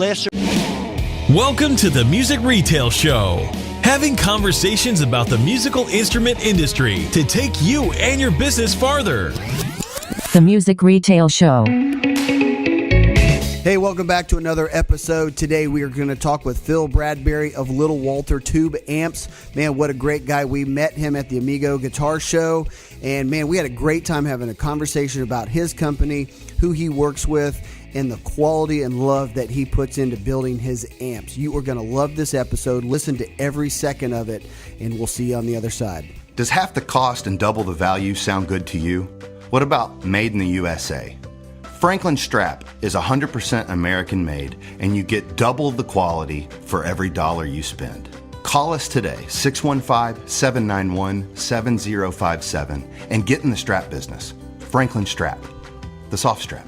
lesser. Welcome to the Music Retail Show. Having conversations about the musical instrument industry to take you and your business farther. The Music Retail Show. Hey, welcome back to another episode. Today we are going to talk with Phil Bradbury of Little Walter Tube Amps. Man, what a great guy. We met him at the Amigo Guitar Show, and man, we had a great time having a conversation about his company, who he works with, and the quality and love that he puts into building his amps. You are going to love this episode. Listen to every second of it, and we'll see you on the other side. Does half the cost and double the value sound good to you? What about made in the USA? Franklin Strap is 100% American made, and you get double the quality for every dollar you spend. Call us today, 615-791-7057, and get in the strap business. Franklin Strap, the soft strap.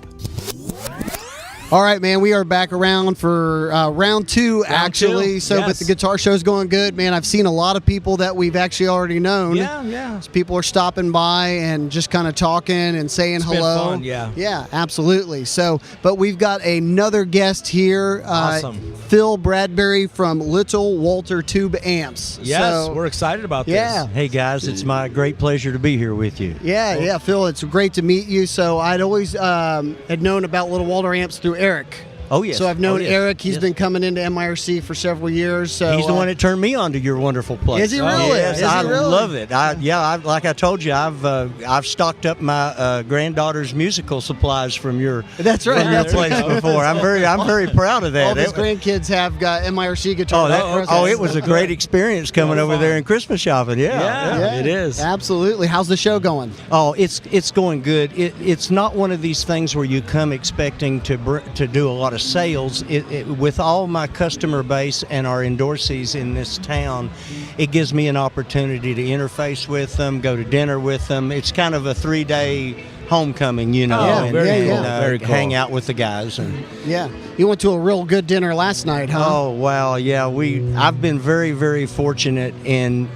All right, man, we are back around for round two, actually. So, yes. But the guitar show's going good, man. I've seen a lot of people that we've actually already known. Yeah. So people are stopping by and just kind of talking and saying It's hello. been fun, yeah. Yeah, absolutely. So, but we've got another guest here. Awesome. Phil Bradbury from Little Walter Tube Amps. Yes, So, we're excited about this. Yeah. Hey guys, it's my great pleasure to be here with you. Yeah, Phil, it's great to meet you. So I'd always had known about Little Walter Amps through Eric. Oh, yes. So I've known yes. Eric. He's Yes. been coming into MIRC for several years. So He's the one that turned me on to your wonderful place. Is he really? Yes, Is he I really? love it. Like I told you, I've stocked up my granddaughter's musical supplies from your That's right. from your That's place right. before. I'm very proud of that. All his grandkids have got MIRC guitars. It was a great experience coming over there and Christmas shopping. Yeah, it is. Absolutely. How's the show going? Oh, it's going good. It's not one of these things where you come expecting to do a lot of sales. With all my customer base and our endorsees in this town, it gives me an opportunity to interface with them, go to dinner with them. It's kind of a 3-day homecoming, you know, Yeah, very cool. Very cool. hang out with the guys. And Yeah. You went to a real good dinner last night, huh? oh wow, yeah, I've been very, very fortunate in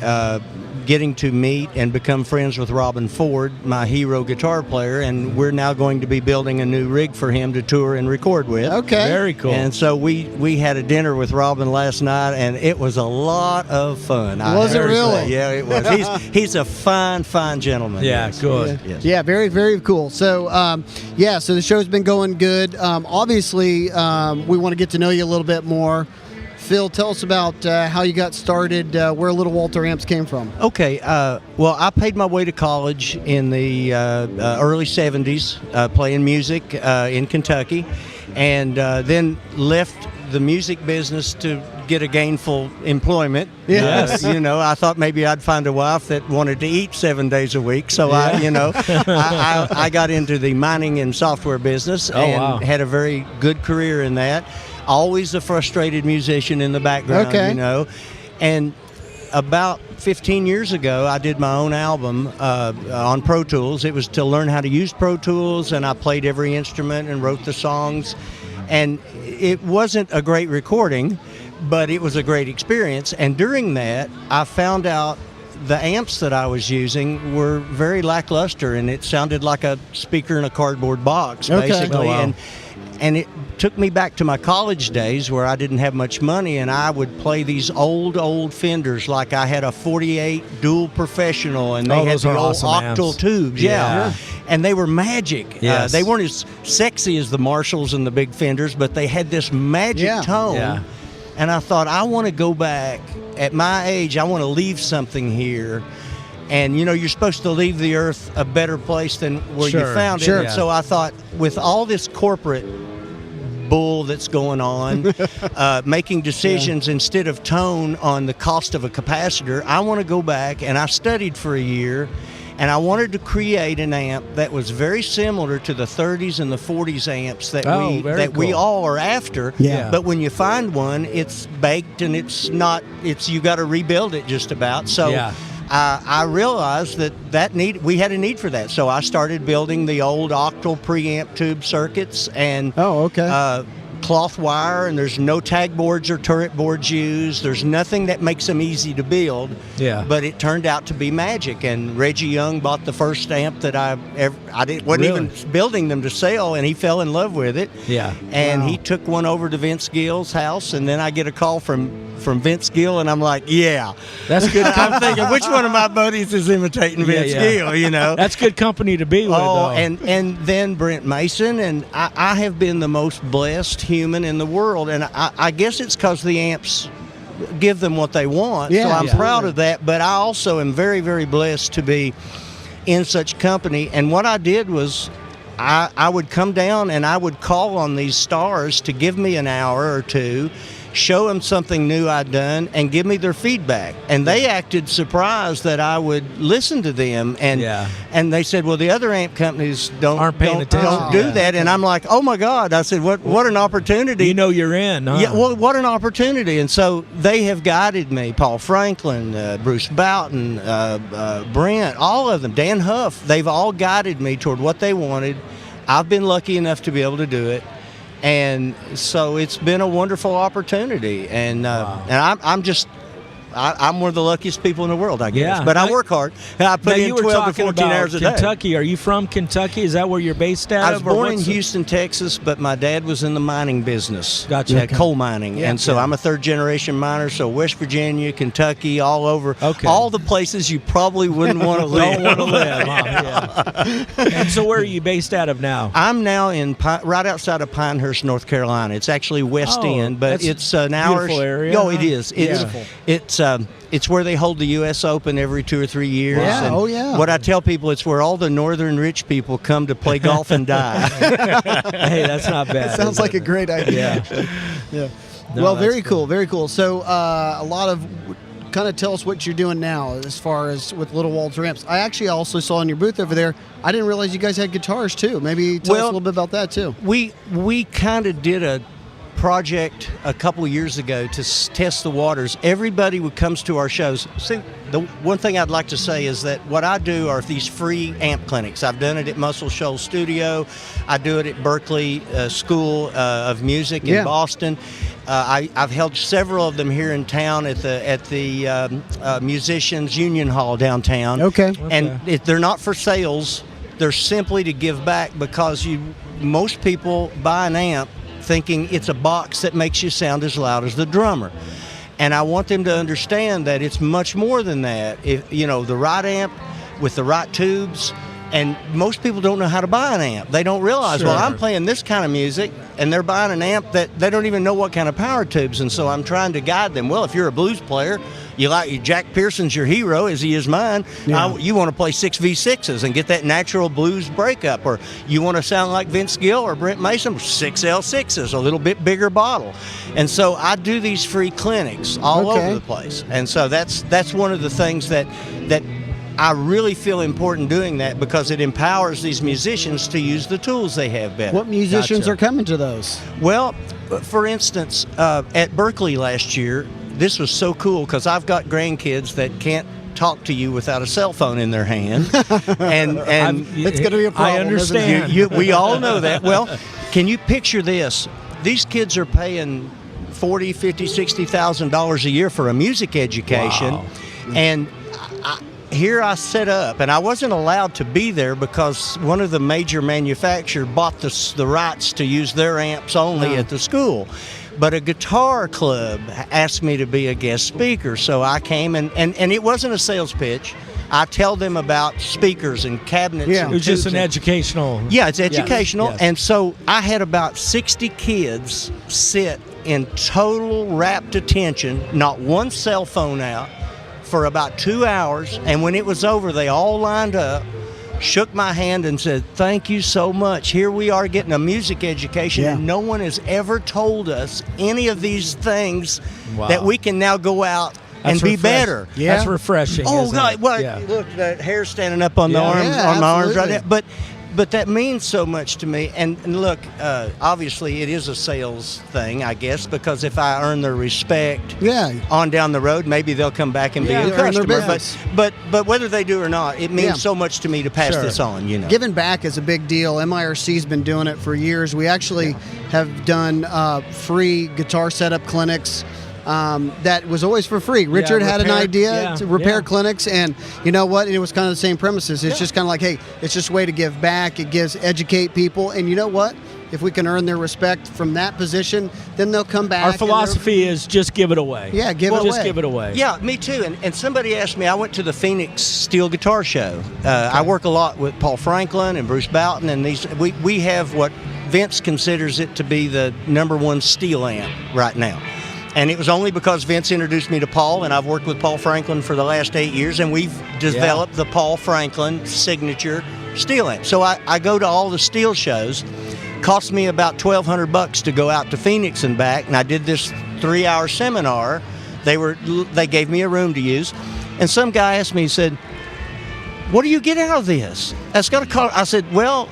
getting to meet and become friends with Robin Ford, my hero guitar player, and we're now going to be building a new rig for him to tour and record with. Okay. Very cool. And so we had a dinner with Robin last night, and it was a lot of fun. Was it really? Yeah, it was. He's a fine gentleman. Yeah, Yes. good. Yes. Yeah, very, very cool. So, so the show's been going good. Obviously, we want to get to know you a little bit more. Phil, tell us about how you got started, where Little Walter Amps came from. Okay, well, I paid my way to college in the early 70s, playing music in Kentucky, and then left the music business to get a gainful employment. Yes. I thought maybe I'd find a wife that wanted to eat 7 days a week. So I got into the mining and software business and had a very good career in that. Always a frustrated musician in the background, And about 15 years ago, I did my own album on Pro Tools. It was to learn how to use Pro Tools, and I played every instrument and wrote the songs. And it wasn't a great recording, but it was a great experience. And during that, I found out the amps that I was using were very lackluster, and it sounded like a speaker in a cardboard box, basically. Oh, wow. And it took me back to my college days where I didn't have much money, and I would play these old Fenders. Like I had a 48 Dual Professional, and they had those the are old awesome octal amps. tubes. Yeah. And they were magic. Yes. They weren't as sexy as the Marshalls and the big Fenders, but they had this magic tone. Yeah. And I thought, I want to go back. At my age, I want to leave something here. And, you're supposed to leave the earth a better place than where you found it. Sure. And so I thought, with all this corporate bull that's going on, making decisions instead of tone on the cost of a capacitor, I want to go back, and I studied for a year, and I wanted to create an amp that was very similar to the 30s and the 40s amps that we all are after. Yeah. But when you find one, it's baked, and you got to rebuild it just about. So I realized that we had a need for that. So I started building the old octal preamp tube circuits, and cloth wire, and there's no tag boards or turret boards used. There's nothing that makes them easy to build. Yeah. But it turned out to be magic. And Reggie Young bought the first amp that I wasn't Really? even building them to sell, and he fell in love with it. Yeah. And he took one over to Vince Gill's house, and then I get a call from Vince Gill, and I'm like, yeah. That's good. I'm thinking, which one of my buddies is imitating Vince Gill, you know? That's good company to be with, though. And then Brent Mason, and I have been the most blessed human in the world, and I guess it's because the amps give them what they want, so I'm proud of that, but I also am very, very blessed to be in such company. And what I did was I would come down and I would call on these stars to give me an hour or two, show them something new I'd done, and give me their feedback. And they acted surprised that I would listen to them. And they said, well, the other amp companies Aren't paying attention. don't do that. And I'm like, oh my God. I said, what an opportunity. You know you're in, huh? Yeah, well, what an opportunity. And so they have guided me. Paul Franklin, Bruce Boughton, Brent, all of them, Dan Huff, they've all guided me toward what they wanted. I've been lucky enough to be able to do it. And so it's been a wonderful opportunity, and I'm one of the luckiest people in the world, I guess. Yeah. But I work hard. I put in 12 to 14 hours a day. Kentucky. Are you from Kentucky? Is that where you're based at? I was born in Houston, Texas, but my dad was in the mining business. Gotcha. Coal mining. And so I'm a third-generation miner, so West Virginia, Kentucky, all over. Okay. All the places you probably wouldn't want to live. Don't want to live, huh? Yeah. And so where are you based out of now? I'm now in right outside of Pinehurst, North Carolina. It's actually West End, but it's an hour. Beautiful area. Oh, it is. It's where they hold the U.S. Open every 2 or 3 years. Yeah. And what I tell people, it's where all the northern rich people come to play golf and die. Hey, that's not bad. It sounds like a great idea. Yeah. No, Well, very good. cool. Very cool. So a lot of kind of tell us what you're doing now as far as with Little Walter amps. I actually also saw in your booth over there, I didn't realize you guys had guitars too. Maybe tell us a little bit about that too. We kind of did a project a couple years ago to test the waters. Everybody who comes to our shows, see, the one thing I'd like to say is that what I do are these free amp clinics. I've done it at Muscle Shoals Studio. I do it at Berkeley School of Music in Boston. I've held several of them here in town at the Musicians Union Hall downtown. Okay. And they're not for sales. They're simply to give back, because most people buy an amp thinking it's a box that makes you sound as loud as the drummer. And I want them to understand that it's much more than that. If the right amp with the right tubes, and most people don't know how to buy an amp. They don't realize, well, I'm playing this kind of music, and they're buying an amp that they don't even know what kind of power tubes. And so I'm trying to guide them. Well, if you're a blues player, Jack Pearson's your hero, as he is mine. You want to play 6V6s and get that natural blues breakup, or you want to sound like Vince Gill or Brent Mason, 6L6s, a little bit bigger bottle. And so I do these free clinics all over the place. And so that's one of the things that I really feel important doing that, because it empowers these musicians to use the tools they have better. What musicians are coming to those? Well, for instance, at Berkeley last year, this was so cool because I've got grandkids that can't talk to you without a cell phone in their hand. and it's going to be a problem. I understand. We all know that. Well, can you picture this? These kids are paying $40,000, $50,000, $60,000 a year for a music education. Wow. And here I set up, and I wasn't allowed to be there because one of the major manufacturers bought the rights to use their amps only at the school. But a guitar club asked me to be a guest speaker, so I came, and it wasn't a sales pitch. I tell them about speakers and cabinets. Yeah, it was just an educational. Yeah, it's educational. Yes. And so I had about 60 kids sit in total rapt attention, not one cell phone out, for about 2 hours. And when it was over, they all lined up, shook my hand and said, "Thank you so much. Here we are getting a music education, and no one has ever told us any of these things that we can now go out and be better." Yeah. That's refreshing. Oh, God. Well, look, the hair standing up on the arms, on my arms right now. but that means so much to me. And look, obviously it is a sales thing, I guess, because if I earn their respect on down the road, maybe they'll come back and be a customer. But whether they do or not, it means so much to me to pass this on, you know. Giving back is a big deal. MIRC's been doing it for years. We actually have done free guitar setup clinics. That was always for free. Richard had an idea to repair clinics, and you know what? It was kind of the same premises. It's just kind of like, hey, it's just a way to give back. It gives educate people, and you know what? If we can earn their respect from that position, then they'll come back. Our philosophy is just give it away. Yeah, give it away. Just give it away. Yeah, me too. And somebody asked me, I went to the Phoenix Steel Guitar Show. I work a lot with Paul Franklin and Bruce Boughton, and we have what Vince considers it to be the #1 steel amp right now. And it was only because Vince introduced me to Paul, and I've worked with Paul Franklin for the last 8 years, and we've developed the Paul Franklin signature steel amp. So I go to all the steel shows. Cost me about $1,200 to go out to Phoenix and back, and I did this 3-hour seminar. They gave me a room to use, and some guy asked me, he said, "What do you get out of this?" That's got to cost. I said, "Well,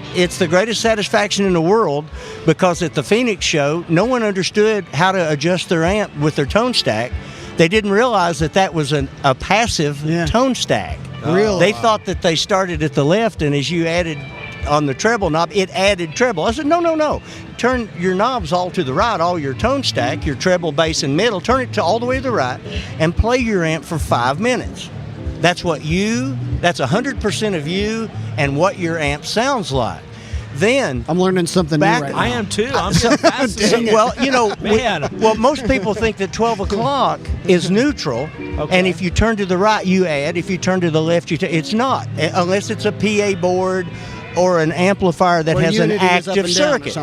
it's the greatest satisfaction in the world, because at the Phoenix show, no one understood how to adjust their amp with their tone stack. They didn't realize that was a passive tone stack. Really? They thought that they started at the left, and as you added on the treble knob, it added treble. I said, no. Turn your knobs all to the right, all your tone stack, your treble, bass, and middle, turn it to all the way to the right, and play your amp for 5 minutes. That's 100% of you and what your amp sounds like. Then I'm learning something new right now. I am too. I'm so fascinated. Well, you know, most people think that 12 o'clock is neutral, and if you turn to the right, you add. If you turn to the left, it's not, unless it's a PA board or an amplifier that has an active circuit.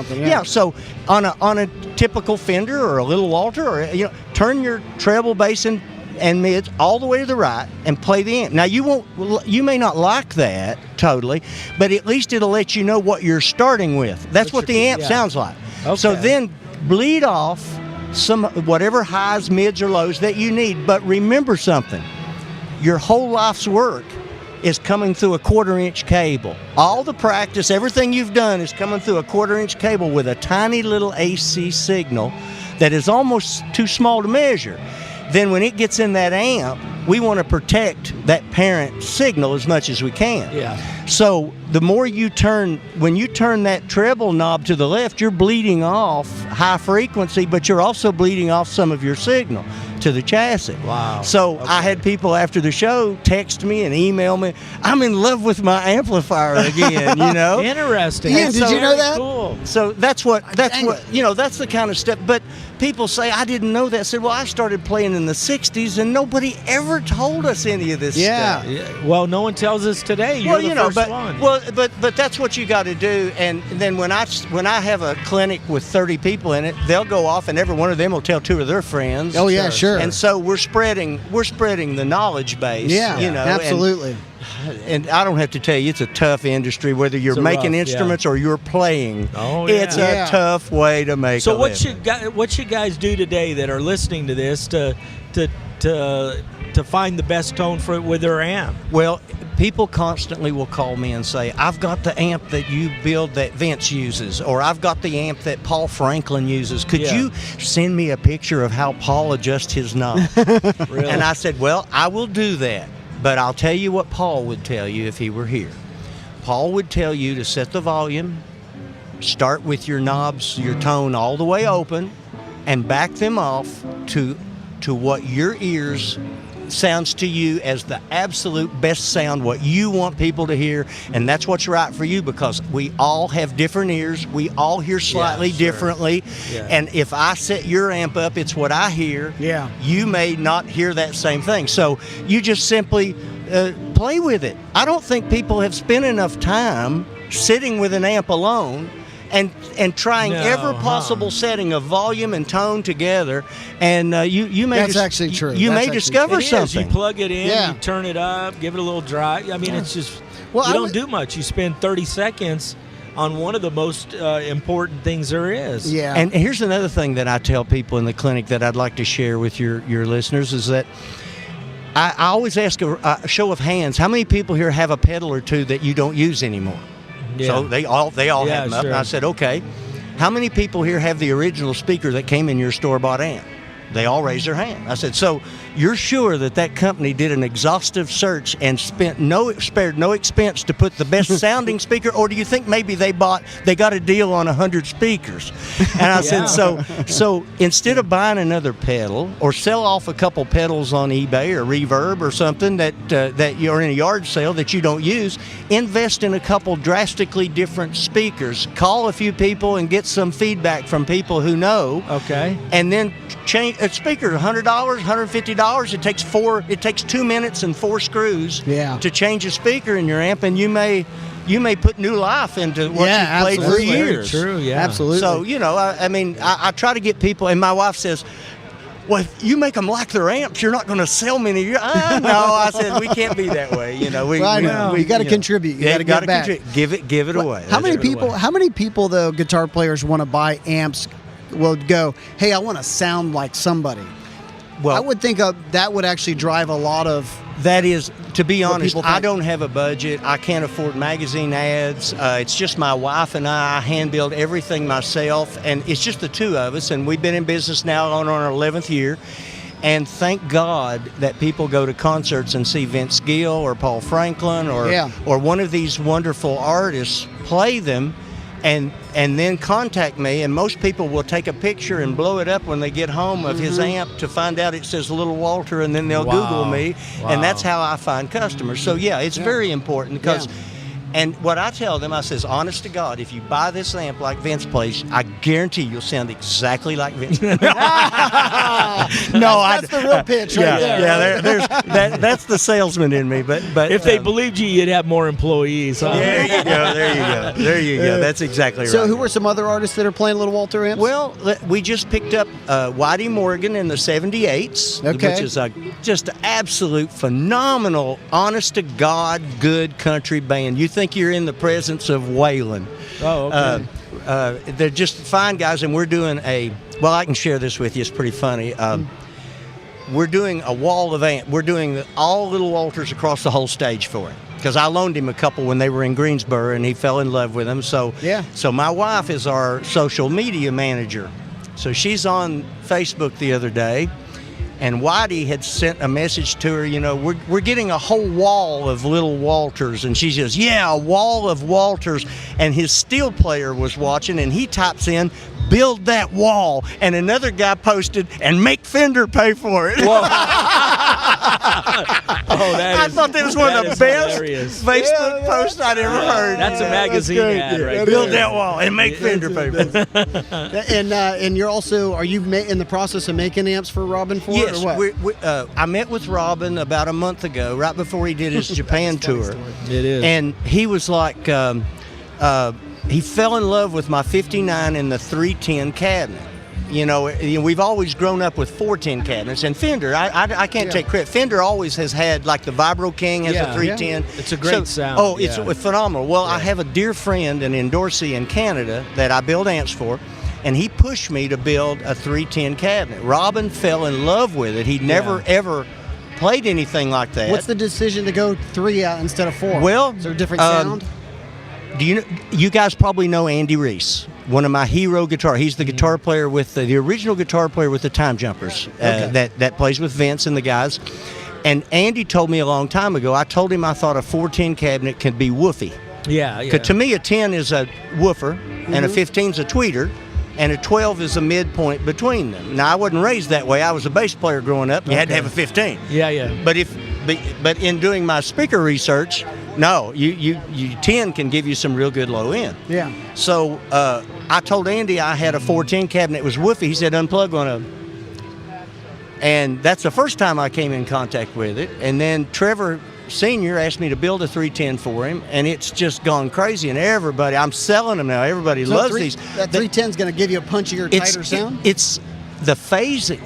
So on a typical Fender or a Little Walter, or turn your treble, bass, and mids all the way to the right and play the amp. Now you may not like that totally, but at least it'll let you know what you're starting with. That's what the amp sounds like. Okay. So then bleed off some whatever highs, mids, or lows that you need. But remember something: your whole life's work is coming through a 1/4-inch cable. All the practice, everything you've done is coming through a 1/4-inch cable with a tiny little AC signal that is almost too small to measure. Then when it gets in that amp, we want to protect that parent signal as much as we can. Yeah. So the more when you turn that treble knob to the left, you're bleeding off high frequency, but you're also bleeding off some of your signal to the chassis. Wow. So I had people after the show text me and email me, "I'm in love with my amplifier again," Interesting. Ian, did you know that? Cool. So that's the kind of stuff. But people say, "I didn't know that." I said, "Well, I started playing in the 60s, and nobody ever told us any of this stuff." Yeah. Well, no one tells us today. You're the first one. But that's what you got to do. And then when I have a clinic with 30 people in it, they'll go off, and every one of them will tell 2 of their friends. Oh yeah, sure. And so we're spreading the knowledge base. Yeah, absolutely. And I don't have to tell you, it's a tough industry, whether you're making instruments or you're playing. Oh, yeah. It's a tough way to make a living. What should guys do today that are listening to this to find the best tone with their amp? Well, people constantly will call me and say, "I've got the amp that you build that Vince uses," or "I've got the amp that Paul Franklin uses. Could you send me a picture of how Paul adjusts his knob?" Really? And I said, "Well, I will do that, but I'll tell you what Paul would tell you if he were here. Paul would tell you to set the volume, start with your knobs, your tone all the way open, and back them off to what your ears sounds to you as the absolute best sound, what you want people to hear, and that's what's right for you, because we all have different ears. We all hear slightly differently, and if I set your amp up, it's what I hear. Yeah. You may not hear that same thing, so you just simply play with it. I don't think people have spent enough time sitting with an amp alone and trying every possible setting of volume and tone together, and you may actually true. You may discover something. You plug it in, you turn it up, give it a little dry. I mean, it's just you don't do much. You spend 30 seconds on one of the most important things there is. Yeah. And here's another thing that I tell people in the clinic that I'd like to share with your listeners is that I always ask a show of hands. How many people here have a pedal or two that you don't use anymore? Yeah. So they all have them up. Sure. And I said, okay, how many people here have the original speaker that came in your store-bought amp? They all raised their hand. I said, so you're sure that company did an exhaustive search and spared no expense to put the best sounding speaker, or do you think maybe they got a deal on 100 speakers? And I said, so instead of buying another pedal or sell off a couple pedals on eBay or Reverb or something that you're in a yard sale that you don't use, invest in a couple drastically different speakers. Call a few people and get some feedback from people who know. Okay. And then change a speaker, $100, $150. It takes 2 minutes and 4 screws to change a speaker in your amp, and you may put new life into what you've played for years. Very true, yeah. Absolutely. So, I try to get people, and my wife says, well, if you make them like their amps, you're not going to sell many. No, I said, we can't be that way. You got to contribute. You got to give back. Give it away. How many people, though, guitar players want to buy amps will go, hey, I want to sound like somebody? Well, I would think that would actually drive a lot of... That is, to be honest, I don't have a budget. I can't afford magazine ads. It's just my wife and I hand build everything myself, and it's just the two of us, and we've been in business now on our 11th year. And thank God that people go to concerts and see Vince Gill or Paul Franklin or one of these wonderful artists play them, and then contact me, and most people will take a picture and blow it up when they get home of his amp to find out it says Little Walter, and then they'll Google me, and that's how I find customers. So it's very important because and what I tell them, I says, honest to God, if you buy this amp like Vince plays, I guarantee you'll sound exactly like Vince. That's the real pitch right there. Yeah, that's the salesman in me. But if they believed you'd have more employees. Huh? There you go. That's exactly right. So who are some other artists that are playing Little Walter amps? Well, we just picked up Whitey Morgan in the 78s, which is just an absolute phenomenal, honest to God, good country band. You think you're in the presence of Waylon. Oh, okay. They're just fine guys, and we're doing I can share this with you. It's pretty funny. We're doing a wall of amp. We're doing all Little Walters across the whole stage for him, because I loaned him a couple when they were in Greensboro, and he fell in love with them. So my wife is our social media manager. So she's on Facebook the other day, and Whitey had sent a message to her, we're getting a whole wall of Little Walters. And she says, a wall of Walters. And his steel player was watching, and he types in, build that wall. And another guy posted, and make Fender pay for it. I thought that was one of the best Facebook posts I'd ever heard. That's a magazine ad right Build that wall and make Fender pay for it. And you're also, are you in the process of making amps for Robin Ford? Yes, or what? I met with Robin about a month ago, right before he did his Japan tour. It is. And he was like, he fell in love with my 59 and the 310 cabinet. We've always grown up with 410 cabinets, and Fender, I can't take credit. Fender always has had, like the Vibro King has a 310. It's a great sound. Oh, it's phenomenal. Well, I have a dear friend, an endorsee in Canada that I build amps for, and he pushed me to build a 310 cabinet. Robin fell in love with it. He'd never, ever played anything like that. What's the decision to go 3 out instead of 4? Well, is there a different sound? You guys probably know Andy Reese, one of my hero guitar. He's the guitar player with the original guitar player with the Time Jumpers that plays with Vince and the guys. And Andy told me a long time ago, I told him I thought a 410 cabinet could be woofy. Yeah. Because to me, a 10 is a woofer, and a 15 is a tweeter, and a 12 is a midpoint between them. Now, I wasn't raised that way. I was a bass player growing up. You had to have a 15. Yeah. But in doing my speaker research, no, you 10 can give you some real good low end. Yeah. So I told Andy I had a 410 cabinet. It was woofy. He said, unplug one of them. And that's the first time I came in contact with it. And then Trevor Sr. asked me to build a 310 for him, and it's just gone crazy. And I'm selling them now. Everybody loves these. That 310 is going to give you a punchier, tighter sound? It's the phasing.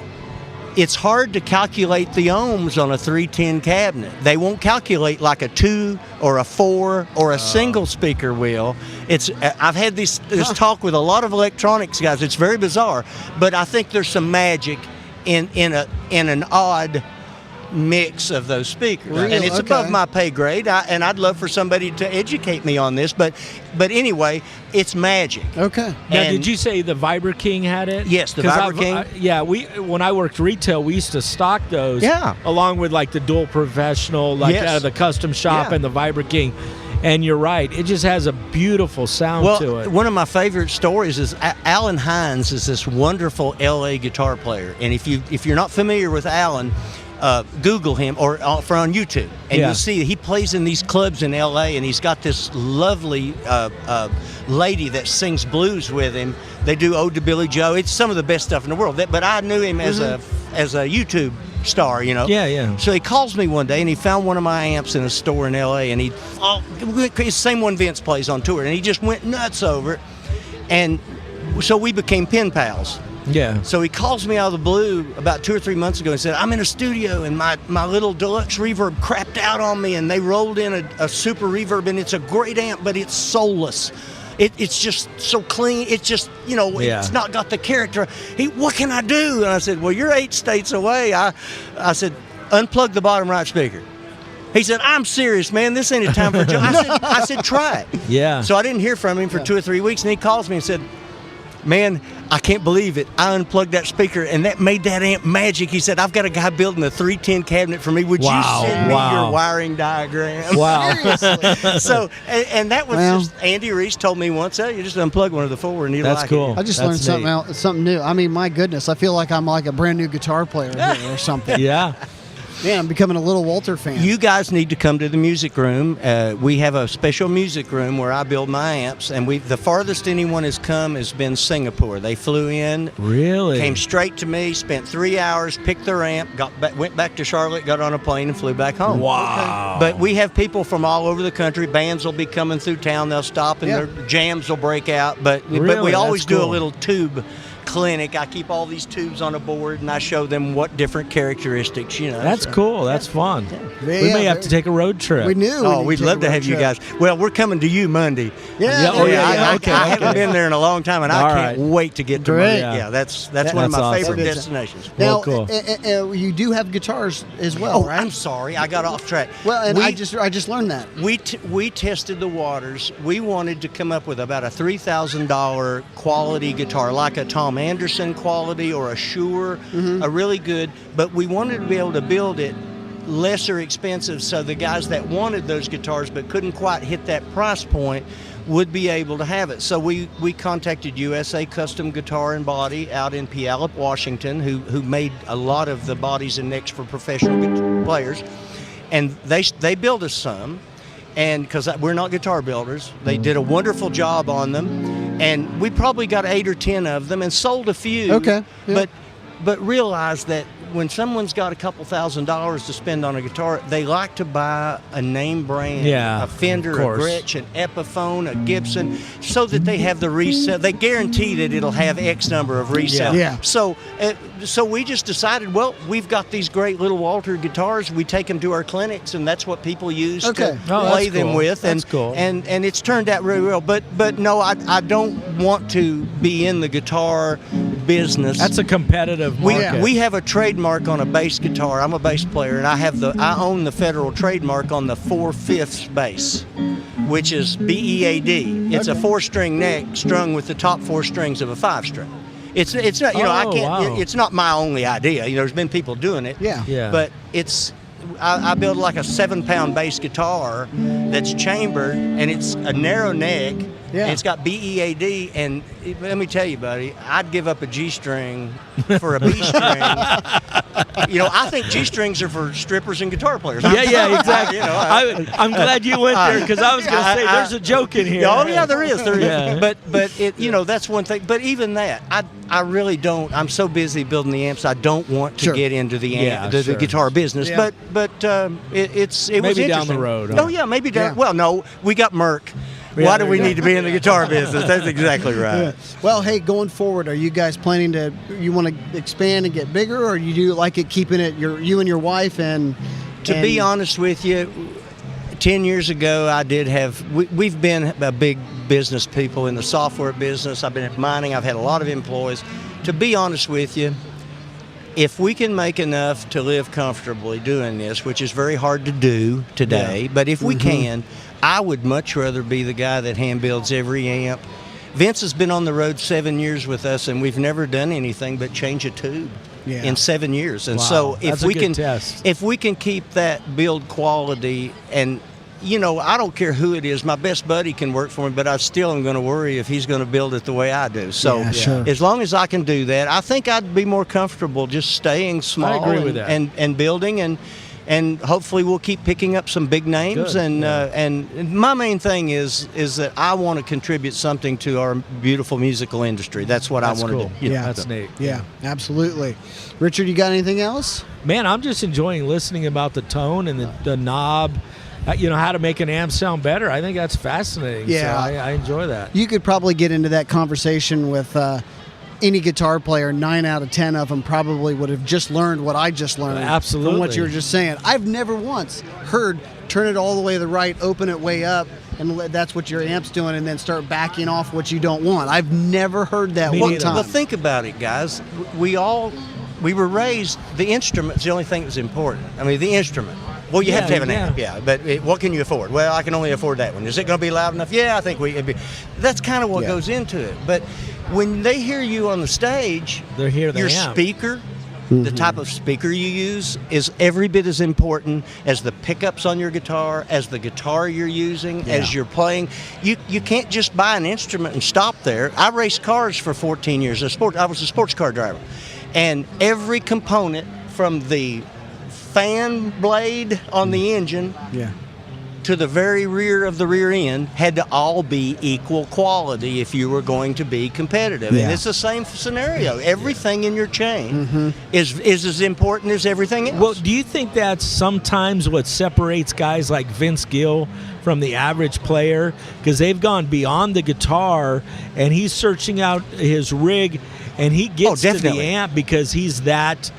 It's hard to calculate the ohms on a 310 cabinet. They won't calculate like a 2 or a 4 or a single speaker will. I've had this talk with a lot of electronics guys. It's very bizarre, but I think there's some magic in an odd mix of those speakers, Really? and it's Okay. above my pay grade. And I'd love for somebody to educate me on this, but anyway, it's magic. Okay. Now, And- did you say the Vibra King had it? Yes, the 'Cause Vibra King. yeah, when I worked retail, we used to stock those. Yeah. Along with like the Dual Professional, like Yes. out of the custom shop, Yeah. and the Vibra King. And you're right, it just has a beautiful sound to Well, it. one of my favorite stories is Alan Hines is this wonderful LA guitar player, and if you're not familiar with Alan, Google him or on YouTube, and Yeah. you'll see he plays in these clubs in LA, and he's got this lovely lady that sings blues with him. They do Ode to Billy Joe. It's some of the best stuff in the world. But I knew him as a YouTube star, you know. Yeah, yeah. So he calls me one day, and he found one of my amps in a store in L.A., and it's the same one Vince plays on tour, and he just went nuts over it. And so we became pen pals. Yeah. So he calls me out of the blue about 2 or 3 months ago and said, I'm in a studio, and my little deluxe reverb crapped out on me, and they rolled in a super reverb, and it's a great amp, but it's soulless. It's just so clean. It's just, it's not got the character. What can I do? And I said, well, you're 8 states away. I said, unplug the bottom right speaker. He said, I'm serious, man. This ain't a time for a joke. I said, try it. Yeah. So I didn't hear from him for 2 or 3 weeks, and he calls me and said, man, I can't believe it. I unplugged that speaker, and that made that amp magic. He said, I've got a guy building a 310 cabinet for me. Would you send me your wiring diagram? Wow. So, and that was just, Andy Reese told me once, you just unplug one of the 4 and you That's like cool. it. I just That's learned neat. something new. I mean, my goodness, I feel like I'm like a brand new guitar player here or something. Yeah. Man, I'm becoming a Little Walter fan. You guys need to come to the music room. We have a special music room where I build my amps, and the farthest anyone has come has been Singapore. They flew in, Really? came straight to me, spent 3 hours, picked their amp, went back to Charlotte, got on a plane, and flew back home. Wow. But we have people from all over the country. Bands will be coming through town. They'll stop, and their jams will break out. But we Really? always That's do a cool. little tube clinic. I keep all these tubes on a board, and I show them what different characteristics, That's so. cool. That's fun. Yeah, We may have to take a road trip. We knew. Oh, we'd love to have you guys. Well, we're coming to you Monday. Yeah. I haven't been there in a long time, and I All can't right. wait to get to Great. Monday. Yeah, that's one of my That's awesome. favorite Good. destinations. Now, Well, cool. you do have guitars as well, Oh, right? I'm sorry, I got off track. Well, and we, I just learned that. we tested the waters. We wanted to come up with about a $3,000 quality guitar, like a Tom Anderson quality or a Shure, a really good. But we wanted to be able to build it lesser expensive, so the guys that wanted those guitars but couldn't quite hit that price point would be able to have it. So we contacted USA Custom Guitar and Body out in Puyallup, Washington, who made a lot of the bodies and necks for professional players, and they built us some. And because we're not guitar builders, they did a wonderful job on them, and we probably got 8 or 10 of them and sold a few. Okay, yeah. But realize that when someone's got a couple $1,000s to spend on a guitar, they like to buy a name brand, Yeah, a Fender, of a course. Gretsch, an Epiphone, a Gibson, so that they have the resale. They guarantee that it'll have X number of resale. Yeah. So we just decided, well, we've got these great Little Walter guitars. We take them to our clinics, and that's what people use Okay. to Oh, play that's them cool. with. That's cool. And it's turned out really well. But no, I don't want to be in the guitar business. That's a competitive market. We have a trademark on a bass guitar. I'm a bass player, and I own the federal trademark on the 4/5 bass, which is BEAD. It's a 4-string neck strung with the top 4 strings of a 5-string. It's not, I Oh, can't. wow. It's not my only idea. There's been people doing it. Yeah. Yeah. But I build like a 7-pound bass guitar that's chambered, and it's a narrow neck. Yeah. And it's got BEAD, and let me tell you, buddy, I'd give up a G string for a B string. I think G strings are for strippers and guitar players. Yeah, exactly. I'm I'm glad you went there, because I was going to say there's a joke in here. Oh yeah, there is. Yeah. But it, that's one thing. But even that, I really don't. I'm so busy building the amps. I don't want to Sure. get into the Yeah, the sure. guitar business. Yeah. But it was Maybe down the interesting. road, huh? Oh yeah, maybe down. Yeah. Well, no, we got Merck. Yeah, Why do there we you need to be in the guitar business? That's exactly right. Well, hey, going forward, are you guys planning to? You want to expand and get bigger, or you do like it keeping it you and your wife and? To be honest with you, 10 years ago, I did have. We've been a big business people in the software business. I've been in mining. I've had a lot of employees. To be honest with you, if we can make enough to live comfortably doing this, which is very hard to do today, but if we can, I would much rather be the guy that hand builds every amp. Vince has been on the road 7 years with us, and we've never done anything but change a tube in 7 years. And so if we can keep that build quality, and I don't care who it is. My best buddy can work for me, but I still am going to worry if he's going to build it the way I do. So as long as I can do that, I think I'd be more comfortable just staying small and building, and hopefully we'll keep picking up some big names. Good. And my main thing is that I want to contribute something to our beautiful musical industry. That's what I want to do. That's neat. Yeah, absolutely. Richard, you got anything else? Man, I'm just enjoying listening about the tone and the knob. How to make an amp sound better. I think that's fascinating. Yeah. So I enjoy that. You could probably get into that conversation with any guitar player. 9 out of 10 of them probably would have just learned what I just learned. Absolutely. From what you were just saying. I've never once heard turn it all the way to the right, open it way up, and that's what your amp's doing, and then start backing off what you don't want. I've never heard that one time. Well, think about it, guys. We were raised, the instrument's the only thing that's important. I mean, the instrument. Well, you have to have an amp, but what can you afford? Well, I can only afford that one. Is it going to be loud enough? Yeah, I think that's kind of what goes into it. But when they hear you on the stage, they hear the your amp. Speaker, the type of speaker you use is every bit as important as the pickups on your guitar, as the guitar you're using, as you're playing. You can't just buy an instrument and stop there. I raced cars for 14 years. I was a sports car driver. And every component from the fan blade on the engine to the very rear of the rear end had to all be equal quality if you were going to be competitive. And it's the same scenario. Everything in your chain is as important as everything else. Well, do you think that's sometimes what separates guys like Vince Gill from the average player? Because they've gone beyond the guitar, and he's searching out his rig, and he gets to the amp because he's that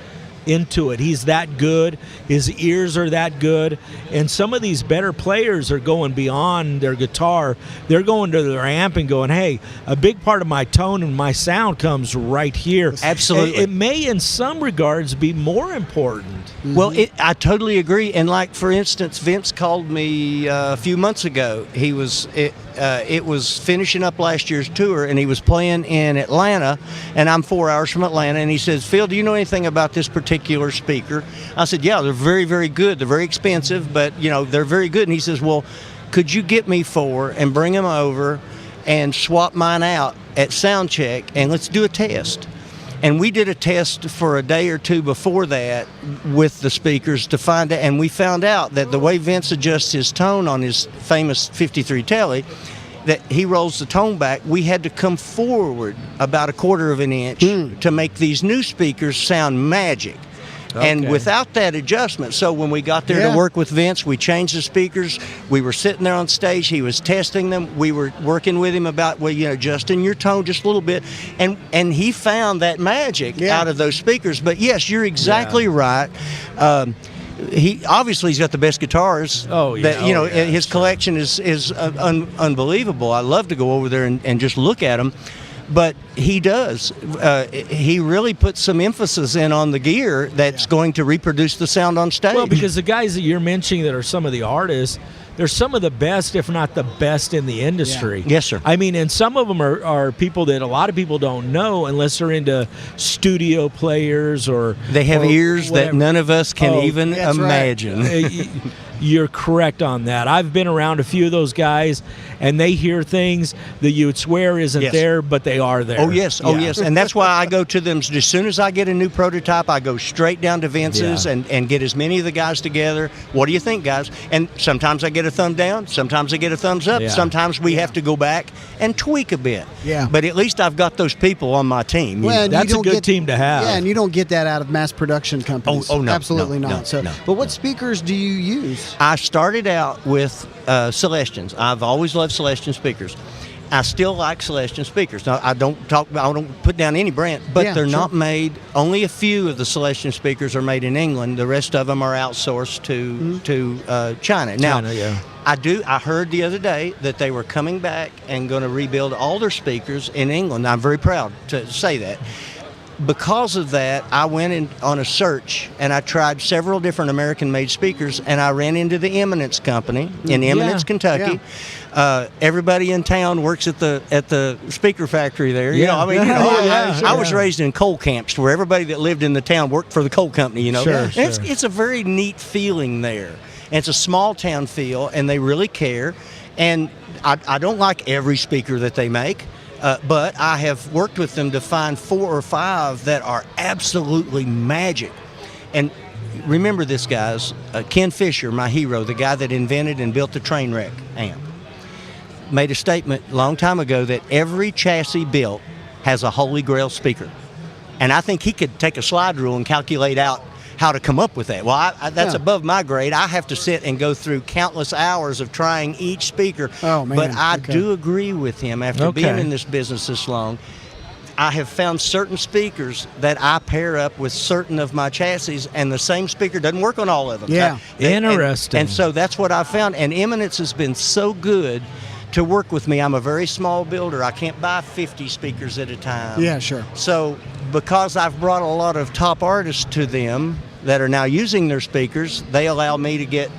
into it. He's that good. His ears are that good. And some of these better players are going beyond their guitar. They're going to their amp and going, hey, a big part of my tone and my sound comes right here. Absolutely. It may, in some regards, be more important. Well, I totally agree. And like, for instance, Vince called me a few months ago. It was finishing up last year's tour, and he was playing in Atlanta, and I'm 4 hours from Atlanta, and he says, Phil, do you know anything about this particular speaker? I said, yeah, they're very, very good. They're very expensive, but, they're very good. And he says, well, could you get me 4 and bring them over and swap mine out at sound check, and let's do a test. And we did a test for a day or two before that with the speakers to find out, and we found out that the way Vince adjusts his tone on his famous 53 Telly, that he rolls the tone back, we had to come forward about 1/4 of an inch to make these new speakers sound magic. Okay. And without that adjustment, so when we got there to work with Vince, we changed the speakers. We were sitting there on stage. He was testing them. We were working with him about, adjusting your tone just a little bit. And he found that magic out of those speakers. But, yes, you're exactly right. He's got the best guitars. His collection is unbelievable. I love to go over there and just look at them. But he does. He really puts some emphasis in on the gear that's going to reproduce the sound on stage. Well, because the guys that you're mentioning that are some of the artists, they're some of the best, if not the best, in the industry. Yes, sir. I mean, and some of them are people that a lot of people don't know unless they're into studio players or they have ears that none of us can even imagine. Right. You're correct on that. I've been around a few of those guys, and they hear things that you would swear isn't there, but they are there. Oh, yes. Oh, yes. And that's why I go to them. As soon as I get a new prototype, I go straight down to Vince's and get as many of the guys together. What do you think, guys? And sometimes I get a thumb down. Sometimes I get a thumbs up. Yeah. Sometimes we have to go back and tweak a bit. Yeah. But at least I've got those people on my team. Well, that's a good team to have. Yeah, and you don't get that out of mass production companies. Oh no. Absolutely not. No. But what speakers do you use? I started out with Celestians. I've always loved Celestion speakers. I still like Celestion speakers. Now, I don't put down any brand, but they're not made. Only a few of the Celestion speakers are made in England. The rest of them are outsourced to China. Now, I heard the other day that they were coming back and going to rebuild all their speakers in England. I'm very proud to say that. because of that, I went in on a search, and I tried several different American-made speakers, and I ran into the Eminence Company in Eminence, Kentucky. Everybody in town works at the speaker factory there. You know, I mean, I was raised in coal camps where everybody that lived in the town worked for the coal company. You know, it's a very neat feeling there. And it's a small town feel, and they really care. And I don't like every speaker that they make. But I have worked with them to find 4 or 5 that are absolutely magic. And remember this, guys, Ken Fisher, my hero, the guy that invented and built the train wreck amp, made a statement a long time ago that every chassis built has a holy grail speaker. And I think he could take a slide rule and calculate out how to come up with that. Well, that's above my grade. I have to sit and go through countless hours of trying each speaker. Oh, man. But I do agree with him after being in this business this long. I have found certain speakers that I pair up with certain of my chassis, and the same speaker doesn't work on all of them. Yeah. Interesting. And so that's what I found. And Eminence has been so good to work with me. I'm a very small builder. I can't buy 50 speakers at a time. Yeah, sure. So because I've brought a lot of top artists to them that are now using their speakers, they allow me to get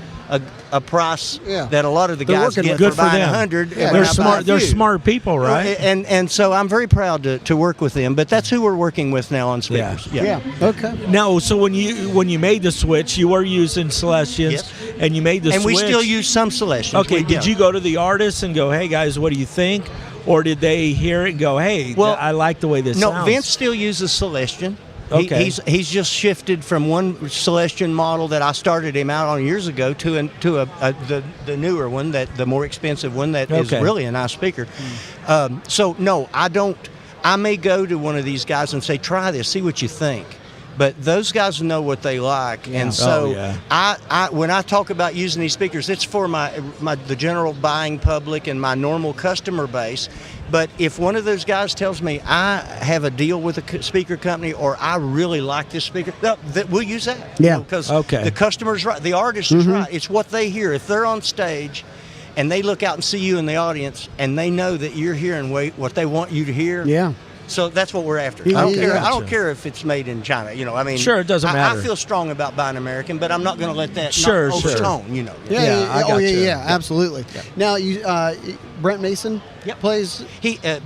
a price that a lot of the guys get for buying 100. Yeah, they're smart. They're smart people, right? And so I'm very proud to work with them. But that's who we're working with now on speakers. Yeah. Okay. Now, so when you made the switch, you were using Celestions, and you made the switch. And we still use some Celestions. Okay. Did you go to the artists and go, "Hey guys, what do you think?" Or did they hear it and go, "Hey, I like the way this sounds"? No, Vince still uses Celestion. Okay. He's just shifted from one Celestion model that I started him out on years ago to the newer one, that the more expensive one that is really a nice speaker. So no, I don't. I may go to one of these guys and say, "Try this, see what you think." But those guys know what they like, and so I when I talk about using these speakers, it's for the general buying public and my normal customer base. But if one of those guys tells me I have a deal with a speaker company, or I really like this speaker, we'll use that. Yeah. Because the customer's right, the artist is right. It's what they hear. If they're on stage and they look out and see you in the audience, and they know that you're hearing what they want you to hear. Yeah. So that's what we're after. I don't care if it's made in China. You know, I mean, sure, it doesn't matter. I feel strong about buying American, but I'm not going to let that overtone. You know. Yeah, absolutely. Yeah. Now, you, Brent Mason plays.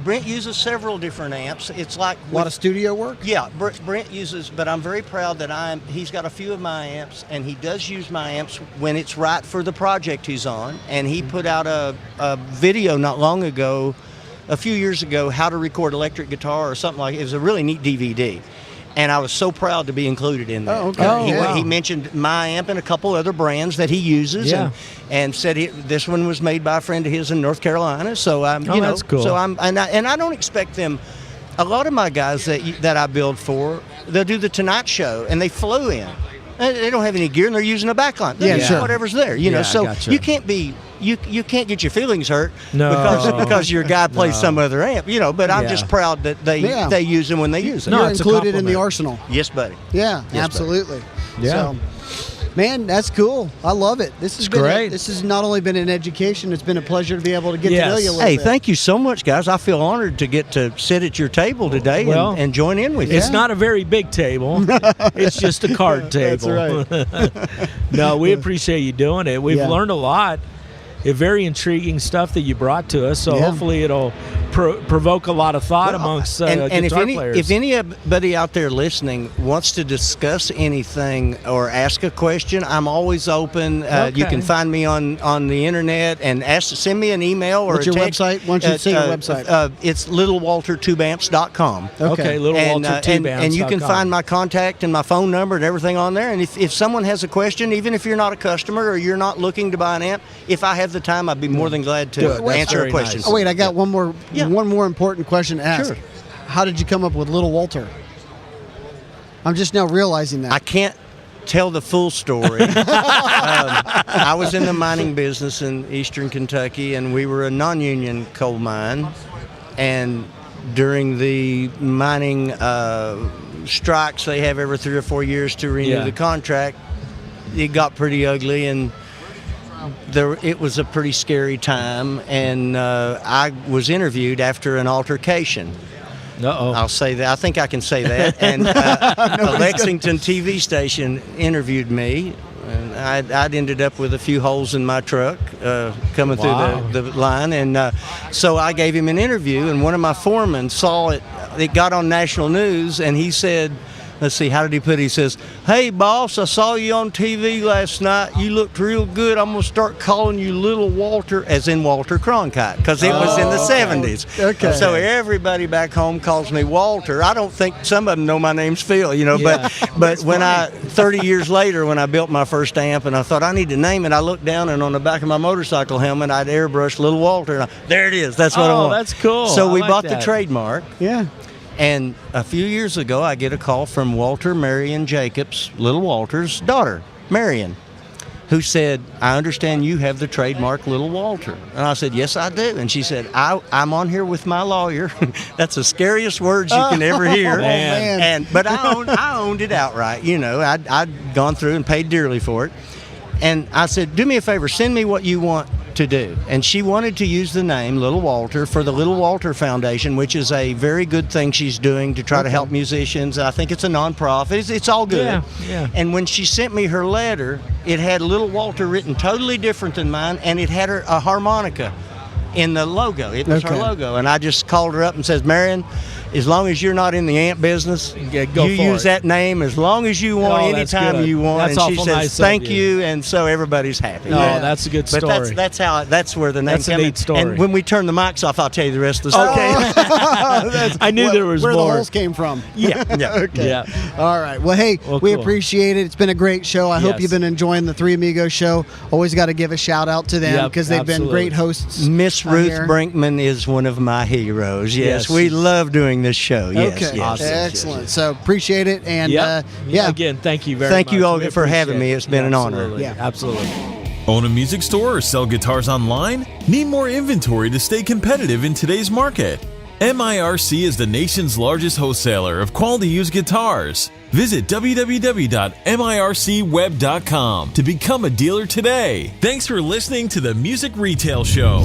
Brent uses several different amps. It's like a lot of studio work. Yeah, Brent uses, but I'm very proud that he's got a few of my amps, and he does use my amps when it's right for the project he's on. And he put out a video not long ago. A few years ago, how to record electric guitar or something like it. It was a really neat DVD, and I was so proud to be included in that. He mentioned my amp and a couple other brands that he uses, and said this one was made by a friend of his in North Carolina. So that's cool. So I don't expect them. A lot of my guys that I build for, they'll do the Tonight Show, and they flew in. They don't have any gear, and they're using a backline. They use whatever's there, you know. So you can't be. You can't get your feelings hurt because your guy plays some other amp, you know. But I'm just proud that they use them when they use them. You're included in the arsenal. Yes, buddy. Yeah, yes, absolutely. Buddy. Yeah. So, man, that's cool. I love it. This has been great. This has not only been an education; it's been a pleasure to be able to get to know you a little bit. Hey, thank you so much, guys. I feel honored to get to sit at your table today and join in with you. It's not a very big table. It's just a card table. That's right. No, we appreciate you doing it. We've learned a lot. Very intriguing stuff that you brought to us. So hopefully it'll provoke a lot of thought amongst guitar players. If anybody out there listening wants to discuss anything or ask a question, I'm always open. You can find me on the internet and send me an email or What's a your text. website? Why don't you say your website? It's littlewaltertubeamps.com. Okay, littlewaltertubeamps.com. And you can find my contact and my phone number and everything on there. And if someone has a question, even if you're not a customer or you're not looking to buy an amp, if I have the time, I'd be more than glad to answer a question. Nice. Oh wait, I got one more important question to ask. Sure. How did you come up with Little Walter? I'm just now realizing that. I can't tell the full story. I was in the mining business in eastern Kentucky, and we were a non-union coal mine. And during the mining strikes they have every 3 or 4 years to renew the contract, it got pretty ugly, and it was a pretty scary time, and I was interviewed after an altercation. I'll say that. I think I can say that. And a Lexington TV station interviewed me. And I'd ended up with a few holes in my truck coming through the line. And so I gave him an interview, and one of my foremen saw it. It got on national news, and he said, let's see, how did he put it? He says, "Hey, boss, I saw you on TV last night. You looked real good. I'm going to start calling you Little Walter," as in Walter Cronkite, because it was in the 70s. Okay. So everybody back home calls me Walter. I don't think some of them know my name's Phil, but when 30 years later, when I built my first amp and I thought I need to name it, I looked down and on the back of my motorcycle helmet, I'd airbrushed Little Walter. And there it is. That's what I want. Oh, that's cool. So we I like bought that. the trademark. Yeah. And a few years ago, I get a call from Walter Marion Jacobs, Little Walter's daughter, Marion, who said, "I understand you have the trademark Little Walter." And I said, "Yes, I do." And she said, I'm on here with my lawyer. That's the scariest words you can ever hear. Man. But I owned it outright. I'd gone through and paid dearly for it. And I said, "Do me a favor, send me what you want to do." And she wanted to use the name Little Walter for the Little Walter Foundation, which is a very good thing she's doing to try to help musicians. I think it's a nonprofit. It's all good. Yeah. And when she sent me her letter, it had Little Walter written totally different than mine, and it had a harmonica in the logo. It was her logo. And I just called her up and says, "Marion, as long as you're not in the amp business, go you for use it. that name as long as you want, that's anytime good. you want." That's and she awful says, nice of "Thank you." you," and so everybody's happy. Oh, that's a good story. But that's where the name That's a came in. neat story. And when we turn the mics off, I'll tell you the rest of the story. Okay. I knew there was where more. the holes came from. Yeah. Okay. Yeah. All right. Well, hey, Well, we cool. appreciate it. It's been a great show. I hope Yes. you've been enjoying the Three Amigos show. Always got to give a shout out to them Yep, because they've been absolutely. great hosts. Miss on Ruth here. Brinkman is one of my heroes. Yes, Yes. we love doing this show. Yes, Okay. yes. Awesome. Excellent. So appreciate it. And Yep. yeah. Again, thank you very Thank much. you all We for having appreciate me. it. It's been an honor. Absolutely. Yeah. Absolutely. Own a music store or sell guitars online? Need more inventory to stay competitive in today's market? MIRC is the nation's largest wholesaler of quality used guitars. Visit www.mircweb.com to become a dealer today. Thanks for listening to the Music Retail Show.